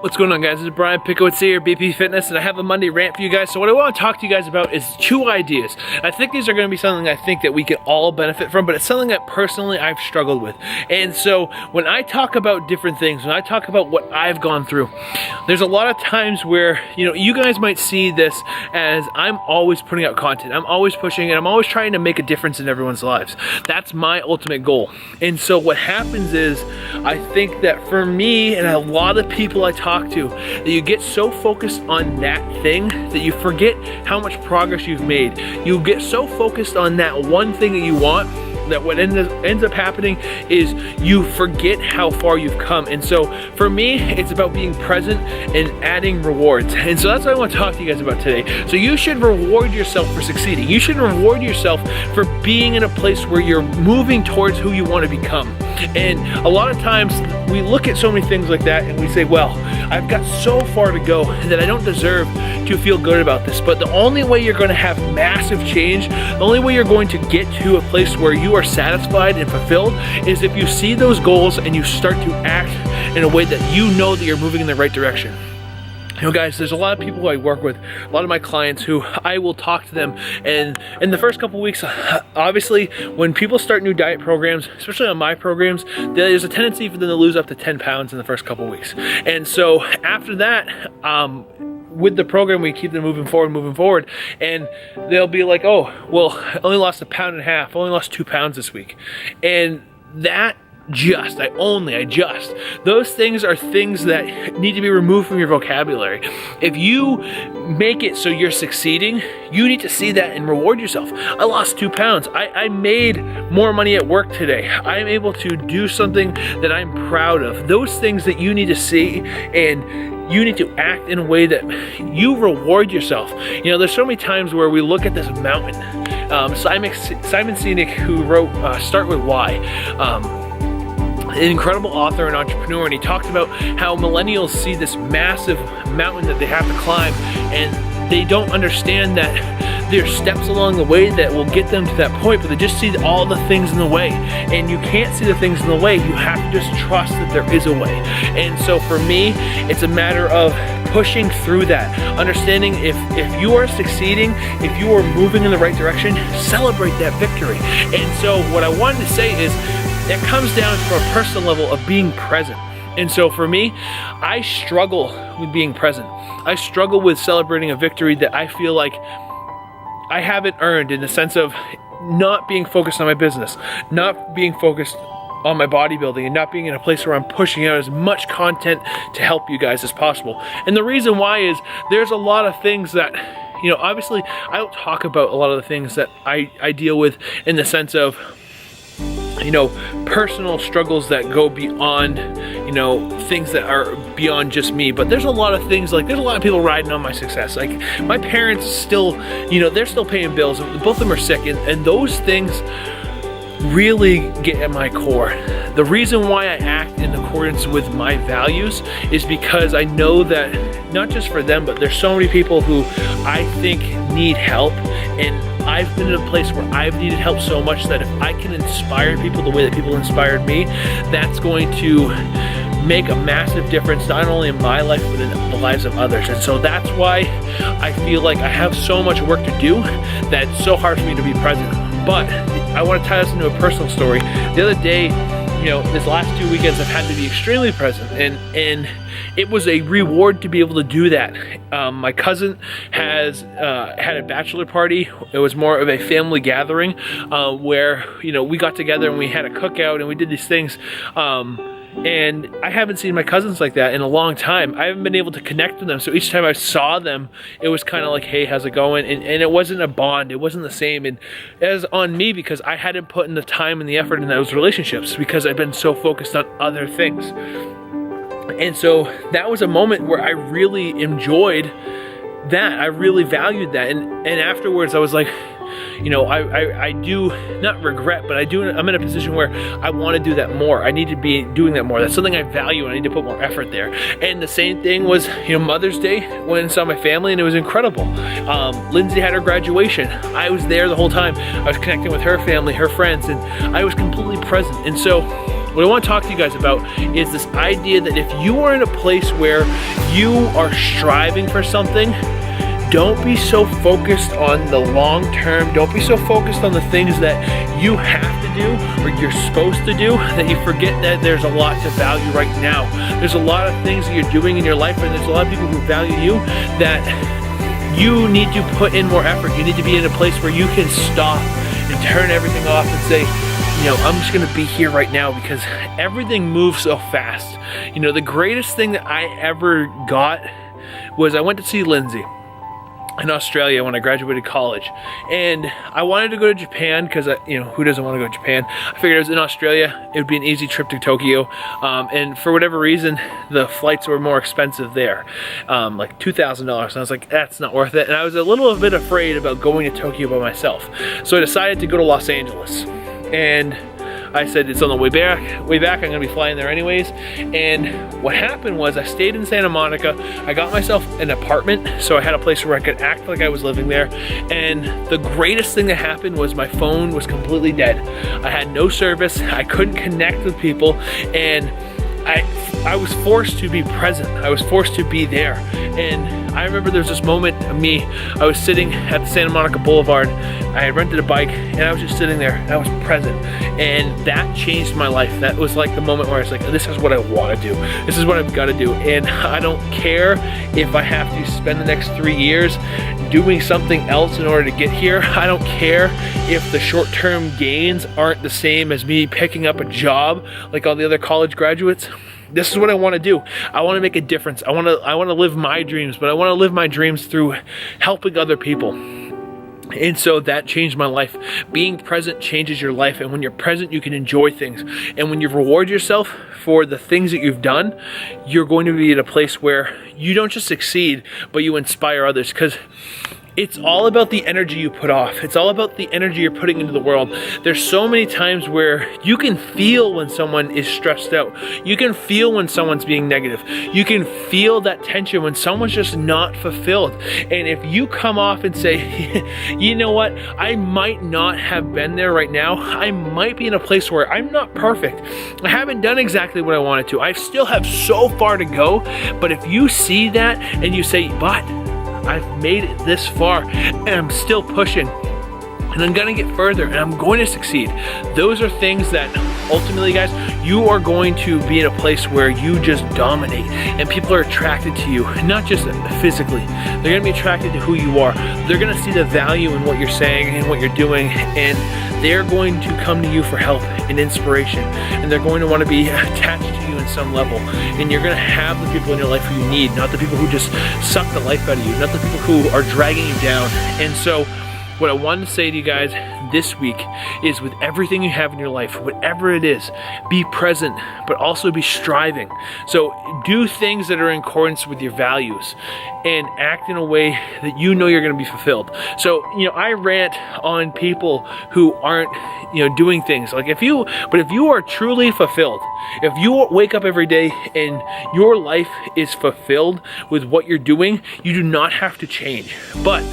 What's going on, guys? This is Brian Pickowitz here, BP Fitness, and I have a Monday rant for you guys. So what I want to talk to you guys about is 2 ideas. I think these are going to be something I think that we can all benefit from, but it's something that personally I've struggled with. And so when I talk about different things, when I talk about what I've gone through, there's a lot of times where, you guys might see this as I'm always putting out content. I'm always pushing, and I'm always trying to make a difference in everyone's lives. That's my ultimate goal. And so what happens is, I think that for me and a lot of people I talk to, that you get so focused on that thing that you forget how much progress you've made. You get so focused on that one thing that you want that what ends up happening is you forget how far you've come. And so for me, it's about being present and adding rewards. And so that's what I want to talk to you guys about today. So you should reward yourself for succeeding. You should reward yourself for being in a place where you're moving towards who you want to become. And a lot of times we look at so many things like that and we say, well, I've got so far to go that I don't deserve to feel good about this. But the only way you're going to have massive change, the only way you're going to get to a place where you are satisfied and fulfilled is if you see those goals and you start to act in a way that you know that you're moving in the right direction. Guys, there's a lot of people who I work with, a lot of my clients who I will talk to them, and in the first couple weeks, obviously, when people start new diet programs, especially on my programs, there's a tendency for them to lose up to 10 pounds in the first couple weeks. And so after that, with the program, we keep them moving forward, and they'll be like, oh, well, I only lost 1.5 pounds, I only lost 2 pounds this week. And that those things are things that need to be removed from your vocabulary. If you make it so you're succeeding, you need to see that and reward yourself. I lost 2 pounds. I made more money at work today. I'm able to do something that I'm proud of. Those things that you need to see, and you need to act in a way that you reward yourself. There's so many times where we look at this mountain. Simon Sinek, who wrote Start With Why, an incredible author and entrepreneur, and he talked about how millennials see this massive mountain that they have to climb, and they don't understand that there's steps along the way that will get them to that point, but they just see all the things in the way. And you can't see the things in the way. You have to just trust that there is a way. And so for me, it's a matter of pushing through that, understanding if you are succeeding, if you are moving in the right direction, celebrate that victory. And so what I wanted to say is, it comes down to a personal level of being present. And so for me, I struggle with being present. I struggle with celebrating a victory that I feel like I haven't earned, in the sense of not being focused on my business, not being focused on my bodybuilding, and not being in a place where I'm pushing out as much content to help you guys as possible. And the reason why is there's a lot of things that, obviously I don't talk about a lot of the things that I deal with, in the sense of personal struggles that go beyond, things that are beyond just me. But there's a lot of things, like there's a lot of people riding on my success. Like my parents still, they're still paying bills. Both of them are sick, and those things really get at my core. The reason why I act in accordance with my values is because I know that not just for them, but there's so many people who I think need help, and I've been in a place where I've needed help so much that if I can inspire people the way that people inspired me, that's going to make a massive difference, not only in my life, but in the lives of others. And so that's why I feel like I have so much work to do that it's so hard for me to be present. But I want to tie this into a personal story. The other day, this last 2 weekends, I've had to be extremely present, and it was a reward to be able to do that. My cousin has had a bachelor party. It was more of a family gathering where, we got together and we had a cookout and we did these things. And I haven't seen my cousins like that in a long time. I haven't been able to connect with them. So each time I saw them, it was kind of like, hey, how's it going? And it wasn't a bond. It wasn't the same. And it was on me because I hadn't put in the time and the effort in those relationships because I've been so focused on other things. And so that was a moment where I really enjoyed that. I really valued that. And afterwards I was like, I do not regret, but I'm in a position where I want to do that more. I need to be doing that more. That's something I value, and I need to put more effort there. And the same thing was, Mother's Day, when I saw my family, and it was incredible. Lindsay had her graduation. I was there the whole time. I was connecting with her family, her friends, and I was completely present. And so what I want to talk to you guys about is this idea that if you are in a place where you are striving for something, don't be so focused on the long term. Don't be so focused on the things that you have to do or you're supposed to do that you forget that there's a lot to value right now. There's a lot of things that you're doing in your life, and there's a lot of people who value you that you need to put in more effort. You need to be in a place where you can stop and turn everything off and say, you know, I'm just gonna be here right now, because everything moves so fast. You know, the greatest thing that I ever got was I went to see Lindsay in Australia when I graduated college, and I wanted to go to Japan because, you know, who doesn't want to go to Japan? I figured it was in Australia, it would be an easy trip to Tokyo, and for whatever reason the flights were more expensive there, like $2,000, and I was like, that's not worth it, and I was a little bit afraid about going to Tokyo by myself, so I decided to go to Los Angeles. And I said, it's on the way back, I'm gonna be flying there anyways. And what happened was I stayed in Santa Monica. I got myself an apartment, so I had a place where I could act like I was living there. And the greatest thing that happened was my phone was completely dead. I had no service, I couldn't connect with people, and I was forced to be present. I was forced to be there. And I remember there was this moment of me, I was sitting at the Santa Monica Boulevard, I had rented a bike, and I was just sitting there, and I was present. And that changed my life. That was like the moment where I was like, this is what I want to do. This is what I've got to do. And I don't care if I have to spend the next 3 years doing something else in order to get here. I don't care if the short-term gains aren't the same as me picking up a job like all the other college graduates. This is what I want to do. I want to make a difference. I want to live my dreams, but I want to live my dreams through helping other people. And so that changed my life. Being present changes your life, and when you're present, you can enjoy things. And when you reward yourself for the things that you've done, you're going to be at a place where you don't just succeed, but you inspire others, because it's all about the energy you put off. It's all about the energy you're putting into the world. There's so many times where you can feel when someone is stressed out. You can feel when someone's being negative. You can feel that tension when someone's just not fulfilled. And if you come off and say, you know what, I might not have been there right now. I might be in a place where I'm not perfect. I haven't done exactly what I wanted to. I still have so far to go. But if you see that and you say, but I've made it this far and I'm still pushing, and I'm gonna get further, and I'm going to succeed. Those are things that ultimately, guys, you are going to be in a place where you just dominate, and people are attracted to you, not just physically. They're gonna be attracted to who you are. They're gonna see the value in what you're saying and what you're doing, and they're going to come to you for help and inspiration, and they're going to want to be attached to you in some level. And you're gonna have the people in your life who you need, not the people who just suck the life out of you, not the people who are dragging you down. And so what I wanted to say to you guys this week is, with everything you have in your life, whatever it is, be present, but also be striving. So do things that are in accordance with your values and act in a way that you know you're going to be fulfilled. So, you know, I rant on people who aren't, you know, doing things. Like if you are truly fulfilled, if you wake up every day and your life is fulfilled with what you're doing, you do not have to change. But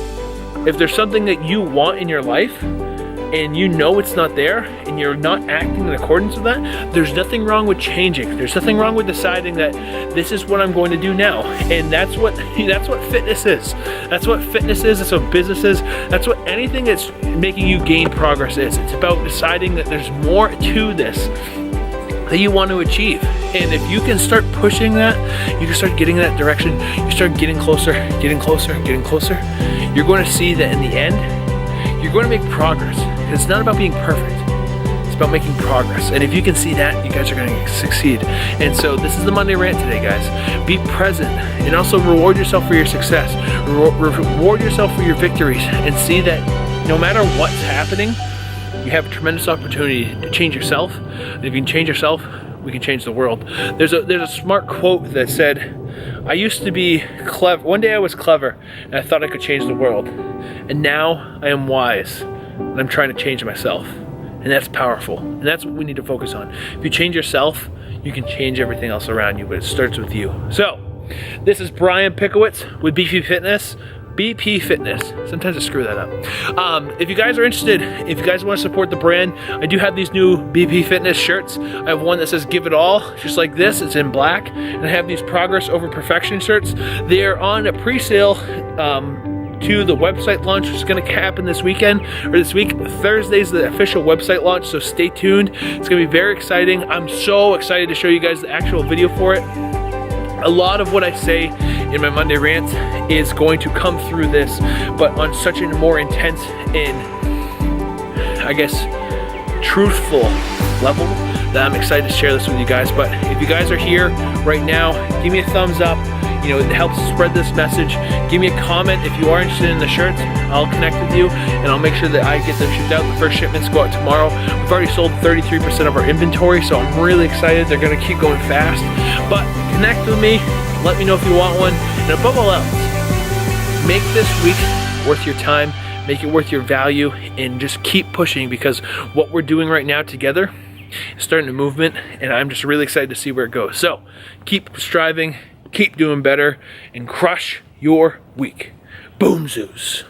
if there's something that you want in your life and you know it's not there and you're not acting in accordance with that, there's nothing wrong with changing. There's nothing wrong with deciding that this is what I'm going to do now. And that's what fitness is. That's what fitness is. That's what business is. That's what anything that's making you gain progress is. It's about deciding that there's more to this that you want to achieve. And if you can start pushing that, you can start getting in that direction, you start getting closer, getting closer, getting closer, you're going to see that in the end, you're going to make progress. It's not about being perfect. It's about making progress. And if you can see that, you guys are going to succeed. And so this is the Monday Rant today, guys. Be present and also reward yourself for your success. Reward yourself for your victories, and see that no matter what's happening, you have a tremendous opportunity to change yourself. And if you can change yourself, we can change the world. There's a smart quote that said, I used to be clever. One day I was clever and I thought I could change the world. And now I am wise and I'm trying to change myself. And that's powerful. And that's what we need to focus on. If you change yourself, you can change everything else around you, but it starts with you. So, this is Brian Pickowitz with BP Fitness. BP Fitness. Sometimes I screw that up. If you guys are interested, if you guys want to support the brand, I do have these new BP Fitness shirts. I have one that says "Give It All," just like this. It's in black, and I have these Progress Over Perfection shirts. They are on a pre-sale to the website launch, which is going to happen this weekend, or this week. Thursday's the official website launch, so stay tuned. It's going to be very exciting. I'm so excited to show you guys the actual video for it. A lot of what I say in my Monday rants is going to come through this, but on such a more intense and, I guess, truthful level that I'm excited to share this with you guys. But if you guys are here right now, give me a thumbs up. You know, it helps spread this message. Give me a comment if you are interested in the shirts. I'll connect with you, and I'll make sure that I get them shipped out. The first shipments go out tomorrow. We've already sold 33% of our inventory, so I'm really excited. They're gonna keep going fast. But connect with me, let me know if you want one, and above all else, make this week worth your time, make it worth your value, and just keep pushing, because what we're doing right now together is starting a movement, and I'm just really excited to see where it goes. So keep striving, keep doing better, and crush your week. Boom Zeus.